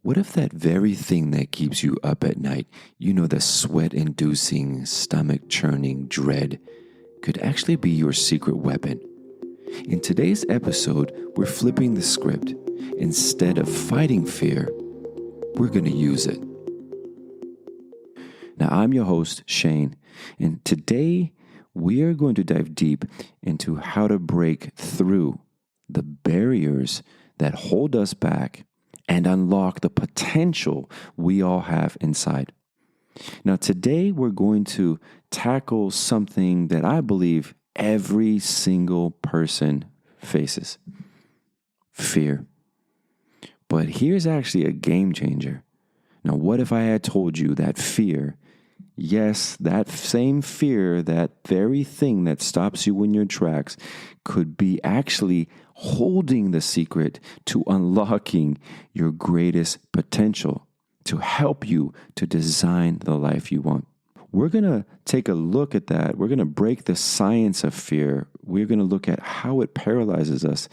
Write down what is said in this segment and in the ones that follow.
What if that very thing that keeps you up at night, the sweat-inducing, stomach-churning dread, could actually be your secret weapon? In today's episode, we're flipping the script. Instead of fighting fear, we're going to use it. Now, I'm your host, Shane, and today we are going to dive deep into how to break through the barriers that hold us back and unlock the potential we all have inside. Now, today we're going to tackle something that I believe every single person faces: fear. But here's actually a game changer. Now, what if I had told you that fear, yes, that same fear, that very thing that stops you in your tracks, could be actually holding the secret to unlocking your greatest potential, to help you to design the life you want? We're going to take a look at that. We're going to break the science of fear. We're going to look at how it paralyzes us,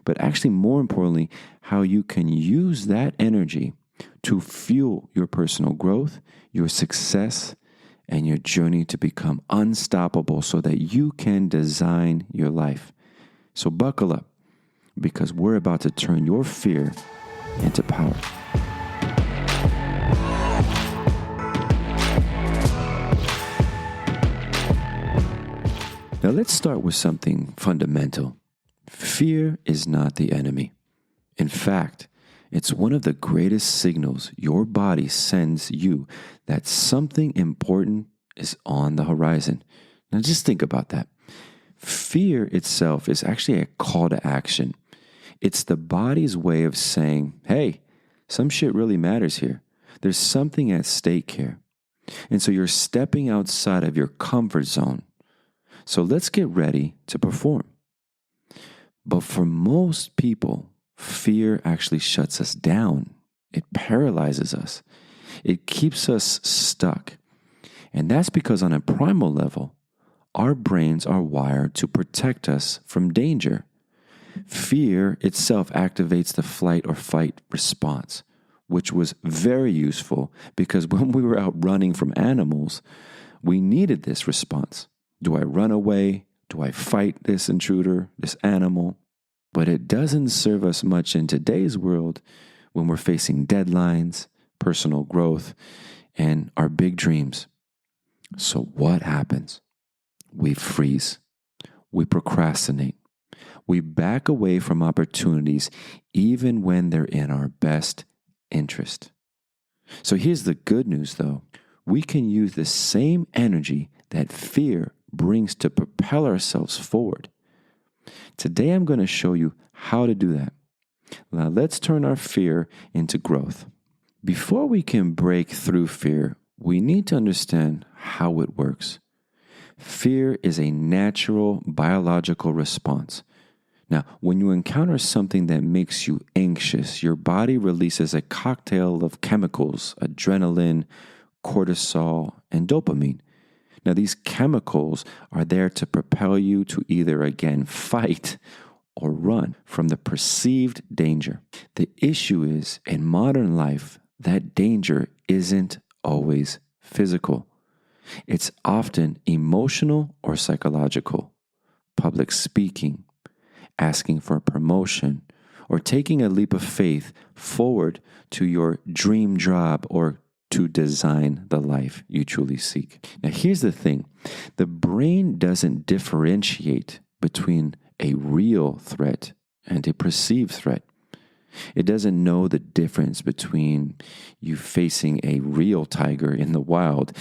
but actually, more importantly, how you can use that energy to fuel your personal growth, your success, and your journey to become unstoppable so that you can design your life. So buckle up, because we're about to turn your fear into power. Now let's start with something fundamental. Fear is not the enemy. In fact, it's one of the greatest signals your body sends you that something important is on the horizon. Now just think about that. Fear itself is actually a call to action. It's the body's way of saying, hey, some shit really matters here. There's something at stake here. And so you're stepping outside of your comfort zone. So let's get ready to perform. But for most people, fear actually shuts us down. It paralyzes us. It keeps us stuck. And that's because on a primal level, our brains are wired to protect us from danger. Fear itself activates the flight or fight response, which was very useful because when we were out running from animals, we needed this response. Do I run away? Do I fight this intruder, this animal? But it doesn't serve us much in today's world when we're facing deadlines, personal growth, and our big dreams. So what happens? We freeze. We procrastinate. We back away from opportunities even when they're in our best interest. So here's the good news, though. We can use the same energy that fear brings to propel ourselves forward. Today, I'm going to show you how to do that. Now, let's turn our fear into growth. Before we can break through fear, we need to understand how it works. Fear is a natural biological response. Now, when you encounter something that makes you anxious, your body releases a cocktail of chemicals: adrenaline, cortisol, and dopamine. Now, these chemicals are there to propel you to either, again, fight or run from the perceived danger. The issue is, in modern life, that danger isn't always physical. It's often emotional or psychological. Public speaking, asking for a promotion, or taking a leap of faith forward to your dream job or to design the life you truly seek. Now, here's the thing. The brain doesn't differentiate between a real threat and a perceived threat. It doesn't know the difference between you facing a real tiger in the wild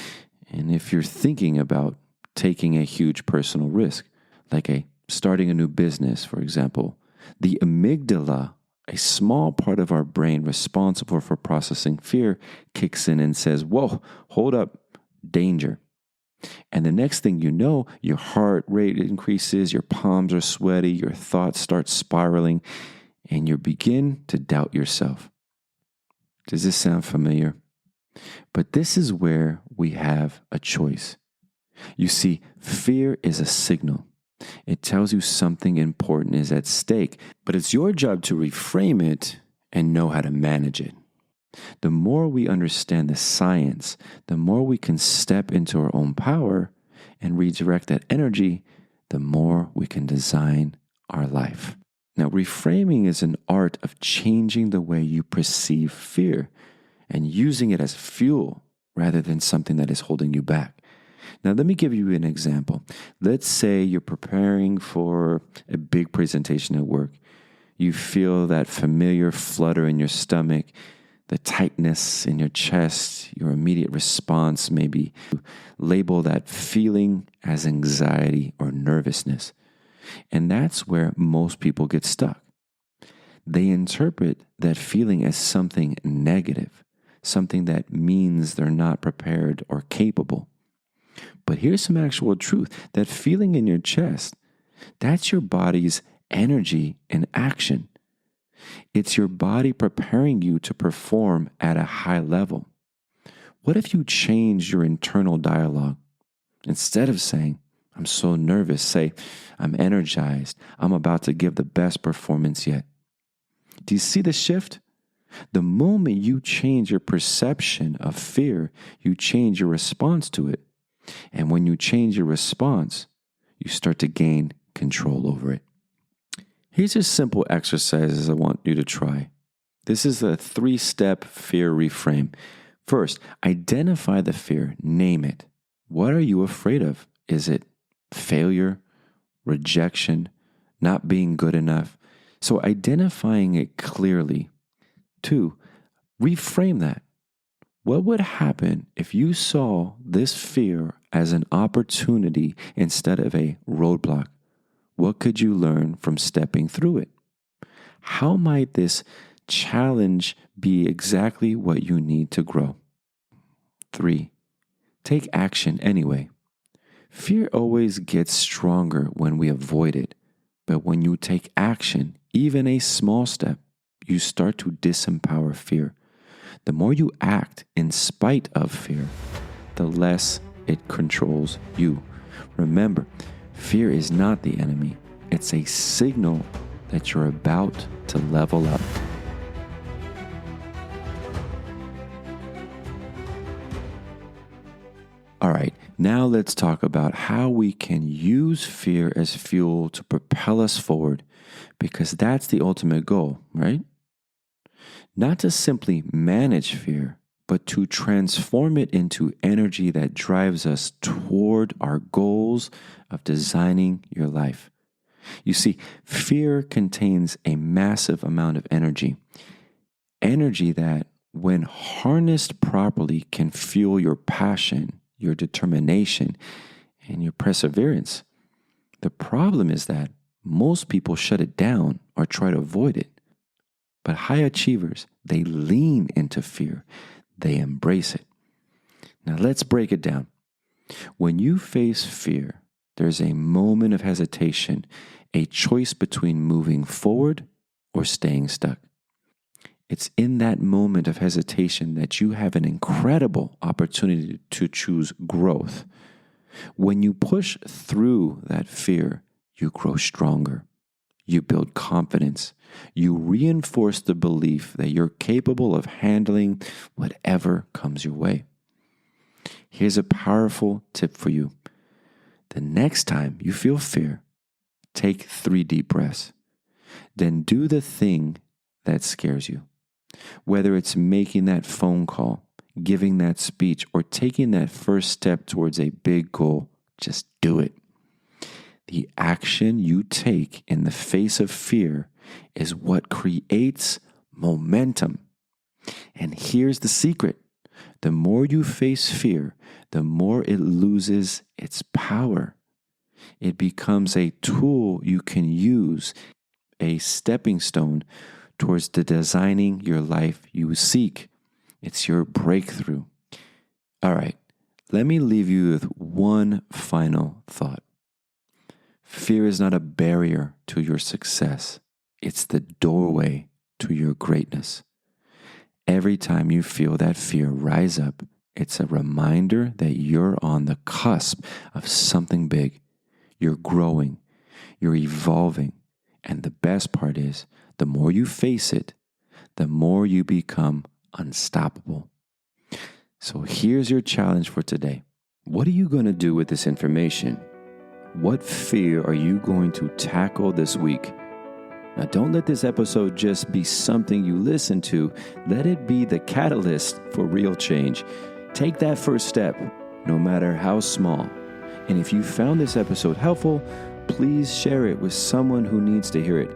and if you're thinking about taking a huge personal risk, like starting a new business, for example. The amygdala, a small part of our brain responsible for processing fear, kicks in and says, whoa, hold up, danger. And the next thing you know, your heart rate increases, your palms are sweaty, your thoughts start spiraling, and you begin to doubt yourself. Does this sound familiar? But this is where we have a choice. You see, fear is a signal. It tells you something important is at stake, but it's your job to reframe it and know how to manage it. The more we understand the science, the more we can step into our own power and redirect that energy, the more we can design our life. Now, reframing is an art of changing the way you perceive fear and using it as fuel rather than something that is holding you back. Now, let me give you an example. Let's say you're preparing for a big presentation at work. You feel that familiar flutter in your stomach, the tightness in your chest. Your immediate response may be to label that feeling as anxiety or nervousness. And that's where most people get stuck. They interpret that feeling as something negative, something that means they're not prepared or capable. But here's some actual truth. That feeling in your chest, that's your body's energy in action. It's your body preparing you to perform at a high level. What if you change your internal dialogue? Instead of saying, I'm so nervous, say, I'm energized. I'm about to give the best performance yet. Do you see the shift? The moment you change your perception of fear, you change your response to it. And when you change your response, you start to gain control over it. Here's a simple exercise I want you to try. This is a 3-step fear reframe. First, identify the fear, name it. What are you afraid of? Is it failure, rejection, not being good enough? So identifying it clearly. 2, reframe that. What would happen if you saw this fear as an opportunity instead of a roadblock? What could you learn from stepping through it? How might this challenge be exactly what you need to grow? 3, take action anyway. Fear always gets stronger when we avoid it, but when you take action, even a small step, you start to disempower fear. The more you act in spite of fear, the less it controls you. Remember, fear is not the enemy. It's a signal that you're about to level up. All right, now let's talk about how we can use fear as fuel to propel us forward, because that's the ultimate goal, right? Not to simply manage fear, but to transform it into energy that drives us toward our goals of designing your life. You see, fear contains a massive amount of energy. Energy that, when harnessed properly, can fuel your passion, your determination, and your perseverance. The problem is that most people shut it down or try to avoid it. But high achievers, they lean into fear. They embrace it. Now let's break it down. When you face fear, there's a moment of hesitation, a choice between moving forward or staying stuck. It's in that moment of hesitation that you have an incredible opportunity to choose growth. When you push through that fear, you grow stronger. You build confidence. You reinforce the belief that you're capable of handling whatever comes your way. Here's a powerful tip for you. The next time you feel fear, take 3 deep breaths. Then do the thing that scares you. Whether it's making that phone call, giving that speech, or taking that first step towards a big goal, just do it. The action you take in the face of fear is what creates momentum. And here's the secret. The more you face fear, the more it loses its power. It becomes a tool you can use, a stepping stone towards the designing your life you seek. It's your breakthrough. All right, let me leave you with one final thought. Fear is not a barrier to your success. It's the doorway to your greatness. Every time you feel that fear rise up, it's a reminder that you're on the cusp of something big. You're growing, you're evolving, and the best part is, the more you face it, the more you become unstoppable. So here's your challenge for today. What are you going to do with this information? What fear are you going to tackle this week? Now, don't let this episode just be something you listen to. Let it be the catalyst for real change. Take that first step, no matter how small. And if you found this episode helpful, please share it with someone who needs to hear it.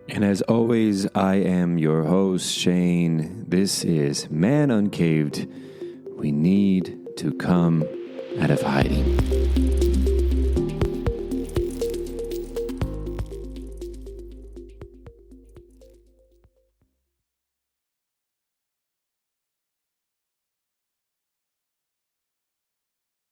And as always, I am your host, Shane. This is Man Uncaved. We need to come out of hiding.